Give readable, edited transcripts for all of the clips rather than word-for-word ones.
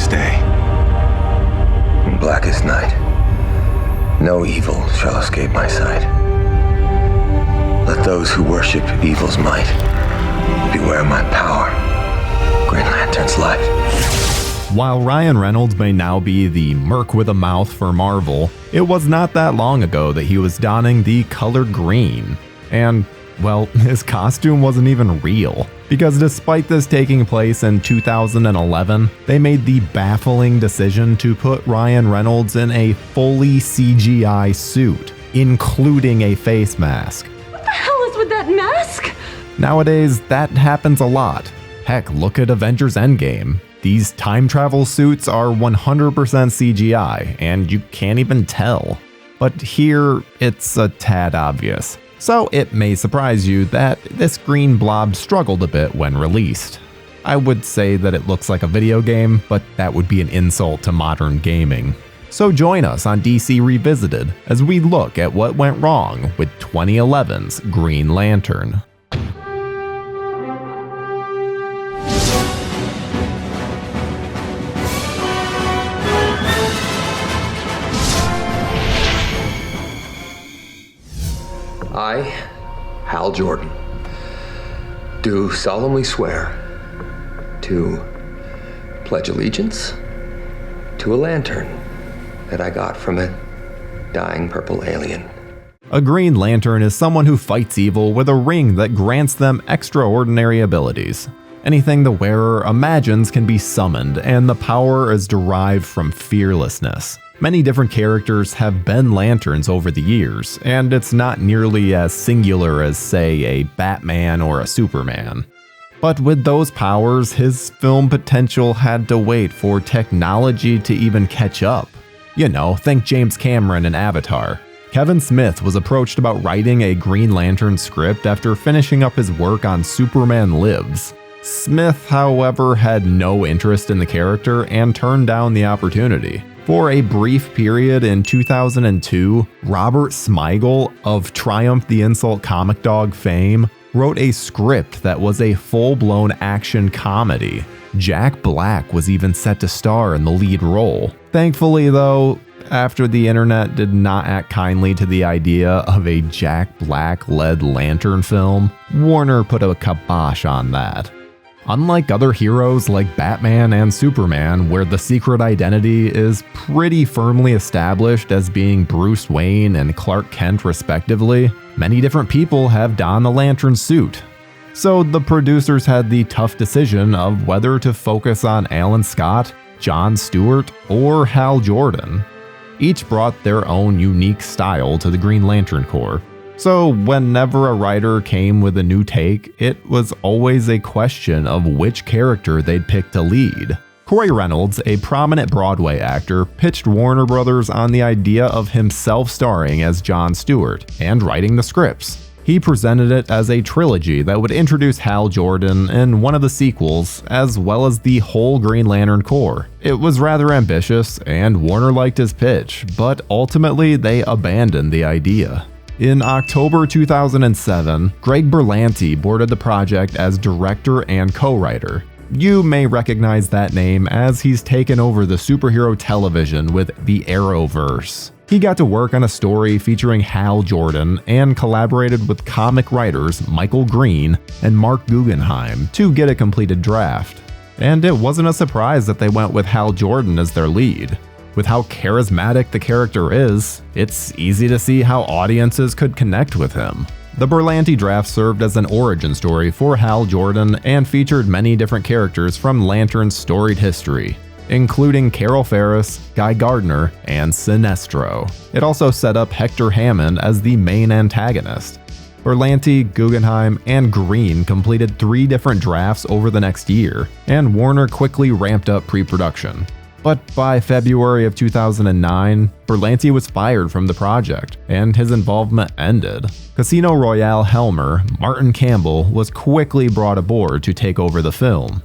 darkest day and blackest night, no evil shall escape my sight. Let those who worship evil's might beware my power, Green Lantern's light. While Ryan Reynolds may now be the merc with a mouth for Marvel, it was not that long ago that he was donning the color green. And, well, his costume wasn't even real. Because despite this taking place in 2011, they made the baffling decision to put Ryan Reynolds in a fully CGI suit, including a face mask. What the hell is with that mask? Nowadays, that happens a lot. Heck, look at Avengers Endgame. These time travel suits are 100% CGI, and you can't even tell. But here, it's a tad obvious. So it may surprise you that this green blob struggled a bit when released. I would say that it looks like a video game, but that would be an insult to modern gaming. So join us on DC Revisited as we look at what went wrong with 2011's Green Lantern. I, Hal Jordan, do solemnly swear to pledge allegiance to a lantern that I got from a dying purple alien. A Green Lantern is someone who fights evil with a ring that grants them extraordinary abilities. Anything the wearer imagines can be summoned, and the power is derived from fearlessness. Many different characters have been lanterns over the years, and it's not nearly as singular as, say, a Batman or a Superman. But with those powers, his film potential had to wait for technology to even catch up. You know, think James Cameron in Avatar. Kevin Smith was approached about writing a Green Lantern script after finishing up his work on Superman Lives. Smith, however, had no interest in the character and turned down the opportunity. For a brief period in 2002, Robert Smigel of Triumph the Insult Comic Dog fame wrote a script that was a full-blown action comedy. Jack Black was even set to star in the lead role. Thankfully though, after the internet did not act kindly to the idea of a Jack Black-led Lantern film, Warner put a kibosh on that. Unlike other heroes like Batman and Superman, where the secret identity is pretty firmly established as being Bruce Wayne and Clark Kent respectively, many different people have donned the Lantern suit. So the producers had the tough decision of whether to focus on Alan Scott, John Stewart, or Hal Jordan. Each brought their own unique style to the Green Lantern Corps. So whenever a writer came with a new take, it was always a question of which character they'd pick to lead. Corey Reynolds, a prominent Broadway actor, pitched Warner Brothers on the idea of himself starring as John Stewart and writing the scripts. He presented it as a trilogy that would introduce Hal Jordan in one of the sequels, as well as the whole Green Lantern Corps. It was rather ambitious, and Warner liked his pitch, but ultimately they abandoned the idea. In October 2007, Greg Berlanti boarded the project as director and co-writer. You may recognize that name as he's taken over the superhero television with the Arrowverse. He got to work on a story featuring Hal Jordan and collaborated with comic writers Michael Green and Mark Guggenheim to get a completed draft. And it wasn't a surprise that they went with Hal Jordan as their lead. With how charismatic the character is, it's easy to see how audiences could connect with him. The Berlanti draft served as an origin story for Hal Jordan and featured many different characters from Lantern's storied history, including Carol Ferris, Guy Gardner, and Sinestro. It also set up Hector Hammond as the main antagonist. Berlanti, Guggenheim, and Green completed 3 different drafts over the next year, and Warner quickly ramped up pre-production. But by February of 2009, Berlanti was fired from the project, and his involvement ended. Casino Royale helmer Martin Campbell was quickly brought aboard to take over the film.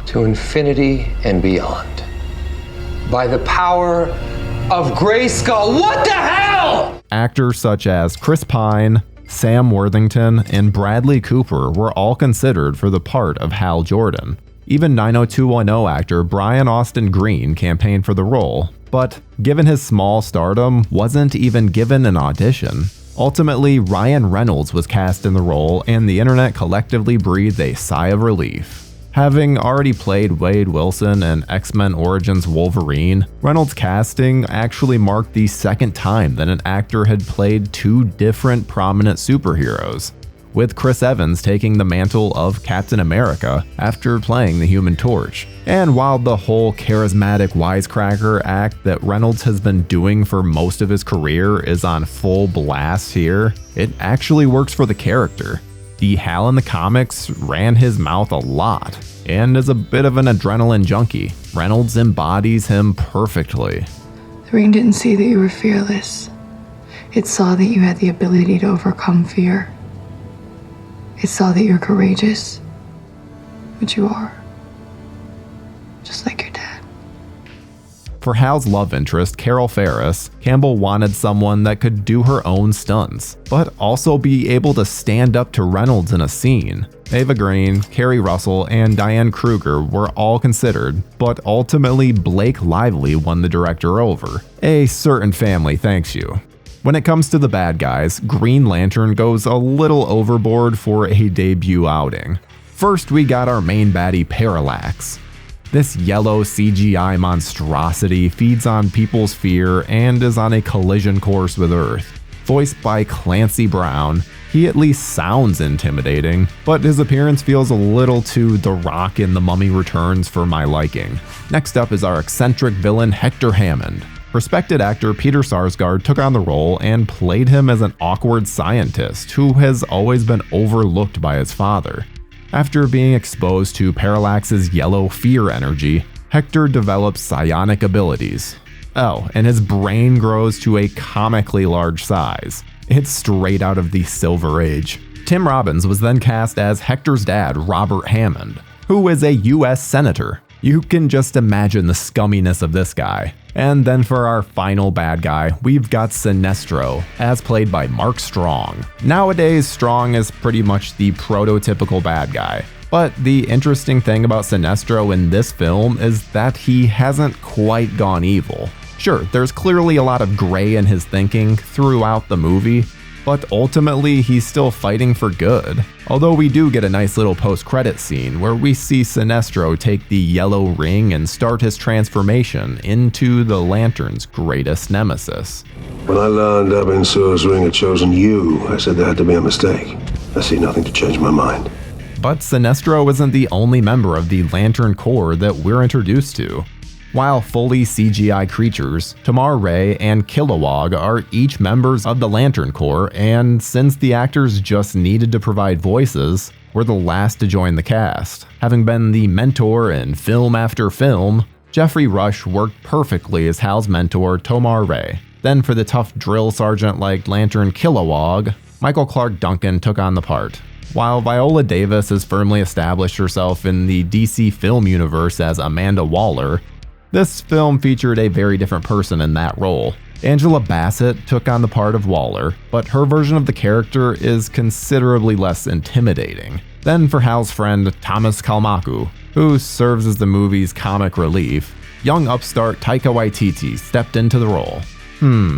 To infinity and beyond. By the power of Grayskull. What the hell? Actors such as Chris Pine, Sam Worthington, and Bradley Cooper were all considered for the part of Hal Jordan. Even 90210 actor Brian Austin Green campaigned for the role, but given his small stardom, wasn't even given an audition. Ultimately, Ryan Reynolds was cast in the role, and the internet collectively breathed a sigh of relief. Having already played Wade Wilson in X-Men Origins Wolverine, Reynolds' casting actually marked the second time that an actor had played two different prominent superheroes, with Chris Evans taking the mantle of Captain America after playing the Human Torch. And while the whole charismatic wisecracker act that Reynolds has been doing for most of his career is on full blast here, it actually works for the character. The Hal in the comics ran his mouth a lot, and is a bit of an adrenaline junkie. Reynolds embodies him perfectly. The ring didn't see that you were fearless. It saw that you had the ability to overcome fear. It saw that you're courageous, which you are, just like your dad. For Hal's love interest, Carol Ferris, Campbell wanted someone that could do her own stunts, but also be able to stand up to Reynolds in a scene. Ava Green, Kerry Russell, and Diane Kruger were all considered, but ultimately Blake Lively won the director over. A certain family thanks you. When it comes to the bad guys, Green Lantern goes a little overboard for a debut outing. First, we got our main baddie Parallax. This yellow CGI monstrosity feeds on people's fear and is on a collision course with Earth. Voiced by Clancy Brown, he at least sounds intimidating, but his appearance feels a little too The Rock in The Mummy Returns for my liking. Next up is our eccentric villain Hector Hammond. Respected actor Peter Sarsgaard took on the role and played him as an awkward scientist who has always been overlooked by his father. After being exposed to Parallax's yellow fear energy, Hector develops psionic abilities. Oh, and his brain grows to a comically large size. It's straight out of the Silver Age. Tim Robbins was then cast as Hector's dad, Robert Hammond, who is a US Senator. You can just imagine the scumminess of this guy. And then for our final bad guy, we've got Sinestro, as played by Mark Strong. Nowadays, Strong is pretty much the prototypical bad guy. But the interesting thing about Sinestro in this film is that he hasn't quite gone evil. Sure, there's clearly a lot of gray in his thinking throughout the movie, but ultimately he's still fighting for good. Although we do get a nice little post-credit scene where we see Sinestro take the yellow ring and start his transformation into the Lantern's greatest nemesis. When I learned Abin Sur's ring had chosen you, I said there had to be a mistake. I see nothing to change my mind. But Sinestro isn't the only member of the Lantern Corps that we're introduced to. While fully CGI creatures, Tamar-Re and Kilowog are each members of the Lantern Corps, and since the actors just needed to provide voices, were the last to join the cast. Having been the mentor in film after film, Jeffrey Rush worked perfectly as Hal's mentor, Tamar-Re. Then for the tough drill sergeant-like Lantern Kilowog, Michael Clark Duncan took on the part. While Viola Davis has firmly established herself in the DC film universe as Amanda Waller, this film featured a very different person in that role. Angela Bassett took on the part of Waller, but her version of the character is considerably less intimidating. Then for Hal's friend Thomas Kalmaku, who serves as the movie's comic relief, young upstart Taika Waititi stepped into the role.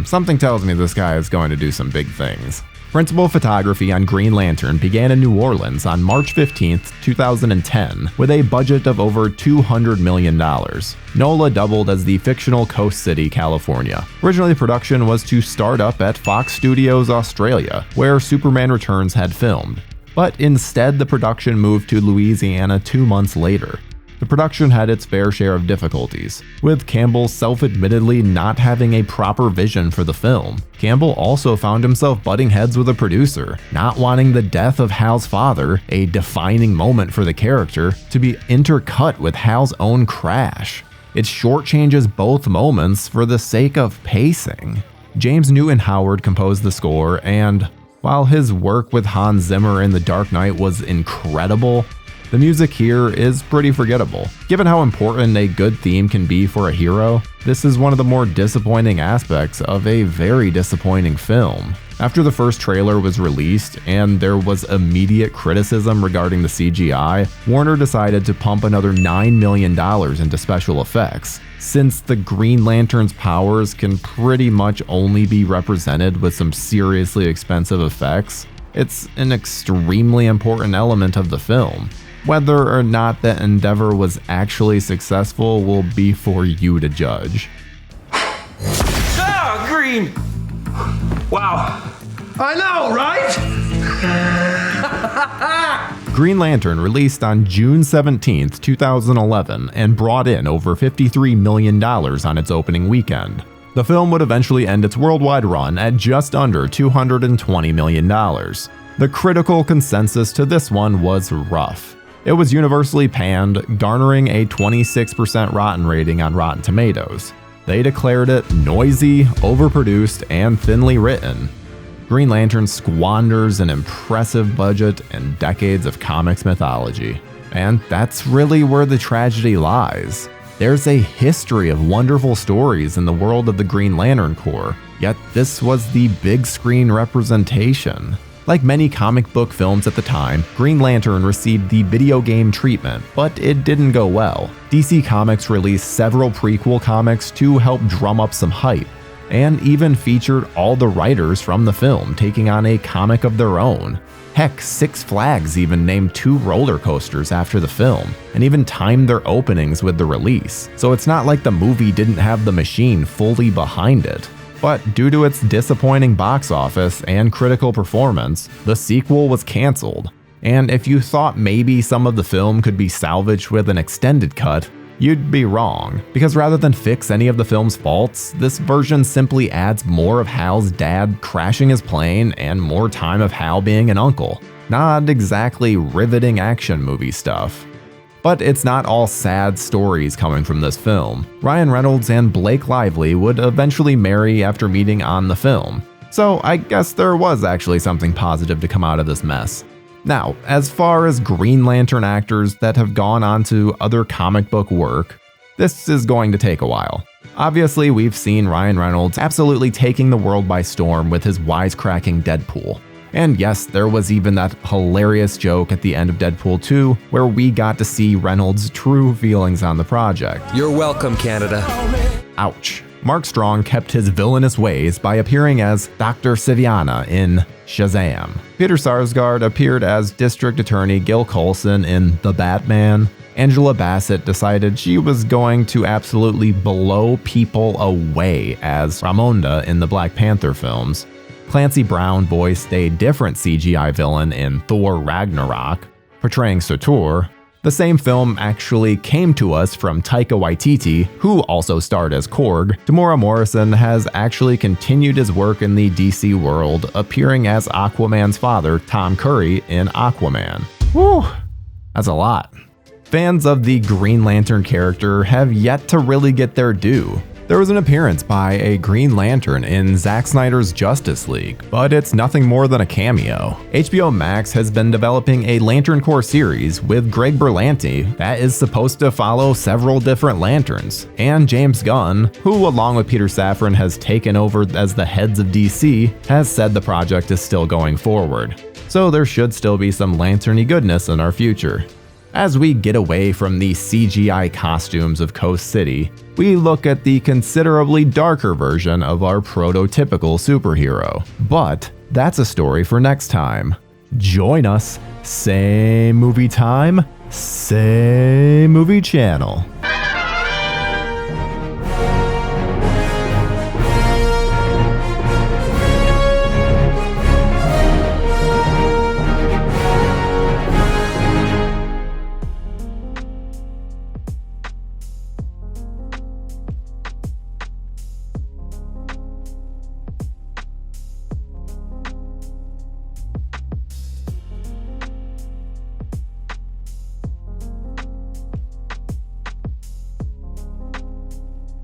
Something tells me this guy is going to do some big things. Principal photography on Green Lantern began in New Orleans on March 15, 2010, with a budget of over $200 million. NOLA doubled as the fictional Coast City, California. Originally, production was to start up at Fox Studios Australia, where Superman Returns had filmed. But instead, the production moved to Louisiana 2 months later. The production had its fair share of difficulties, with Campbell self-admittedly not having a proper vision for the film. Campbell also found himself butting heads with a producer, not wanting the death of Hal's father, a defining moment for the character, to be intercut with Hal's own crash. It shortchanges both moments for the sake of pacing. James Newton Howard composed the score, and while his work with Hans Zimmer in The Dark Knight was incredible, the music here is pretty forgettable. Given how important a good theme can be for a hero, this is one of the more disappointing aspects of a very disappointing film. After the first trailer was released and there was immediate criticism regarding the CGI, Warner decided to pump another $9 million into special effects. Since the Green Lantern's powers can pretty much only be represented with some seriously expensive effects, it's an extremely important element of the film. Whether or not that endeavor was actually successful will be for you to judge. Ah, green! Wow. I know, right? Green Lantern released on June 17, 2011, and brought in over $53 million on its opening weekend. The film would eventually end its worldwide run at just under $220 million. The critical consensus to this one was rough. It was universally panned, garnering a 26% rotten rating on Rotten Tomatoes. They declared it noisy, overproduced, and thinly written. Green Lantern squanders an impressive budget and decades of comics mythology. And that's really where the tragedy lies. There's a history of wonderful stories in the world of the Green Lantern Corps, yet this was the big screen representation. Like many comic book films at the time, Green Lantern received the video game treatment, but it didn't go well. DC Comics released several prequel comics to help drum up some hype, and even featured all the writers from the film taking on a comic of their own. Heck, Six Flags even named 2 roller coasters after the film, and even timed their openings with the release, so it's not like the movie didn't have the machine fully behind it. But due to its disappointing box office and critical performance, the sequel was cancelled. And if you thought maybe some of the film could be salvaged with an extended cut, you'd be wrong, because rather than fix any of the film's faults, this version simply adds more of Hal's dad crashing his plane and more time of Hal being an uncle. Not exactly riveting action movie stuff. But it's not all sad stories coming from this film. Ryan Reynolds and Blake Lively would eventually marry after meeting on the film. So I guess there was actually something positive to come out of this mess. Now, as far as Green Lantern actors that have gone on to other comic book work, this is going to take a while. Obviously, we've seen Ryan Reynolds absolutely taking the world by storm with his wisecracking Deadpool. And yes, there was even that hilarious joke at the end of Deadpool 2 where we got to see Reynolds' true feelings on the project. You're welcome, Canada. Ouch. Mark Strong kept his villainous ways by appearing as Dr. Sivana in Shazam. Peter Sarsgaard appeared as District Attorney Gil Coulson in The Batman. Angela Bassett decided she was going to absolutely blow people away as Ramonda in the Black Panther films. Clancy Brown voiced a different CGI villain in Thor Ragnarok, portraying Surtur. The same film actually came to us from Taika Waititi, who also starred as Korg. Tamora Morrison has actually continued his work in the DC world, appearing as Aquaman's father, Tom Curry, in Aquaman. Whew, that's a lot. Fans of the Green Lantern character have yet to really get their due. There was an appearance by a Green Lantern in Zack Snyder's Justice League, but it's nothing more than a cameo. HBO Max has been developing a Lantern Corps series with Greg Berlanti that is supposed to follow several different Lanterns, and James Gunn, who along with Peter Safran has taken over as the heads of DC, has said the project is still going forward. So there should still be some Lantern-y goodness in our future. As we get away from the CGI costumes of Coast City, we look at the considerably darker version of our prototypical superhero. But that's a story for next time. Join us, same movie time, same movie channel.